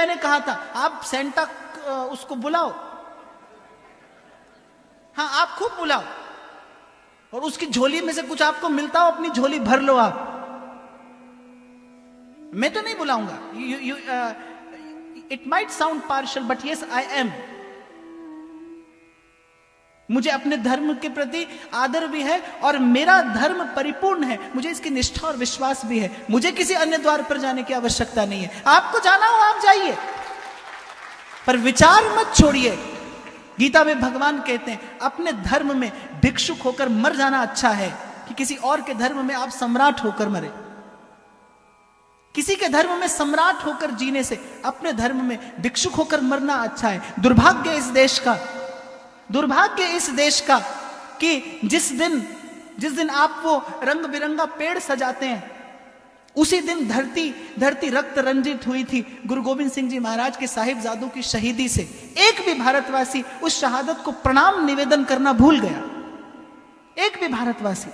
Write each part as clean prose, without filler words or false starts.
मैंने कहा था आप सेंटा उसको बुलाओ, हाँ आप खूब बुलाओ, और उसकी झोली में से कुछ आपको मिलता हो अपनी झोली भर लो आप। मैं तो नहीं बुलाऊंगा। It might sound partial but yes I am. मुझे अपने धर्म के प्रति आदर भी है और मेरा धर्म परिपूर्ण है, मुझे इसकी निष्ठा और विश्वास भी है। मुझे किसी अन्य द्वार पर जाने की आवश्यकता नहीं है। आपको जाना हो आप जाइए, पर विचार मत छोड़िए। गीता में भगवान कहते हैं अपने धर्म में भिक्षुक होकर मर जाना अच्छा है कि किसी और के धर्म में आप सम्राट होकर मरे। किसी के धर्म में सम्राट होकर जीने से अपने धर्म में भिक्षुक होकर मरना अच्छा है। दुर्भाग्य इस देश का, दुर्भाग्य इस देश का कि जिस दिन आप वो रंग बिरंगा पेड़ सजाते हैं उसी दिन धरती रक्त रंजित हुई थी गुरु गोविंद सिंह जी महाराज के साहिबजादों की शहीदी से। एक भी भारतवासी उस शहादत को प्रणाम निवेदन करना भूल गया, एक भी भारतवासी।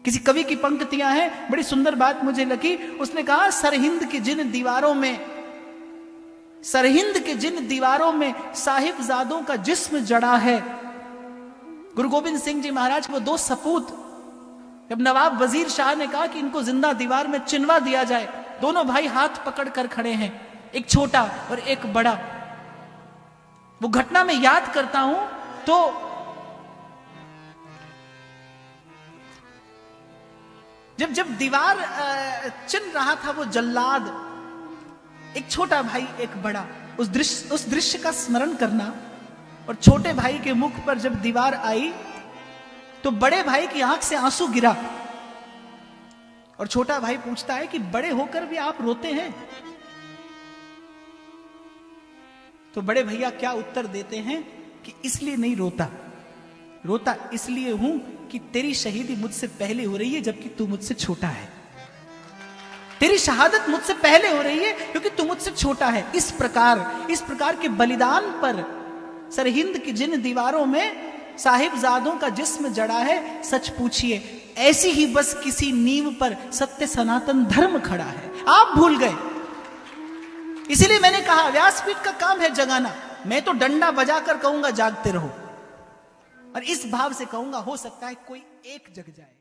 किसी कवि की पंक्तियां हैं, बड़ी सुंदर बात मुझे लगी। उसने कहा सरहिंद की जिन दीवारों में साहिबजादों का जिस्म जड़ा है। गुरु गोविंद सिंह जी महाराज को दो सपूत, जब नवाब वजीर शाह ने कहा कि इनको जिंदा दीवार में चिनवा दिया जाए, दोनों भाई हाथ पकड़ कर खड़े हैं, एक छोटा और एक बड़ा। वो घटना में याद करता हूं तो जब दीवार चिन रहा था वो जल्लाद, एक छोटा भाई एक बड़ा, उस दृश्य का स्मरण करना। और छोटे भाई के मुख पर जब दीवार आई तो बड़े भाई की आंख से आंसू गिरा और छोटा भाई पूछता है कि बड़े होकर भी आप रोते हैं? तो बड़े भैया क्या उत्तर देते हैं कि इसलिए नहीं रोता इसलिए हूं कि तेरी शहीदी मुझसे पहले हो रही है जबकि तू मुझसे छोटा है। तेरी शहादत मुझसे पहले हो रही है क्योंकि तू मुझसे छोटा है। इस प्रकार के बलिदान पर सरहिंद की जिन दीवारों में साहिबजादों का जिस्म जड़ा है, सच पूछिए ऐसी ही बस किसी नींव पर सत्य सनातन धर्म खड़ा है। आप भूल गए। इसीलिए मैंने कहा व्यासपीठ का काम है जगाना। मैं तो डंडा बजाकर कहूंगा जागते रहो, और इस भाव से कहूंगा हो सकता है कोई एक जग जाए।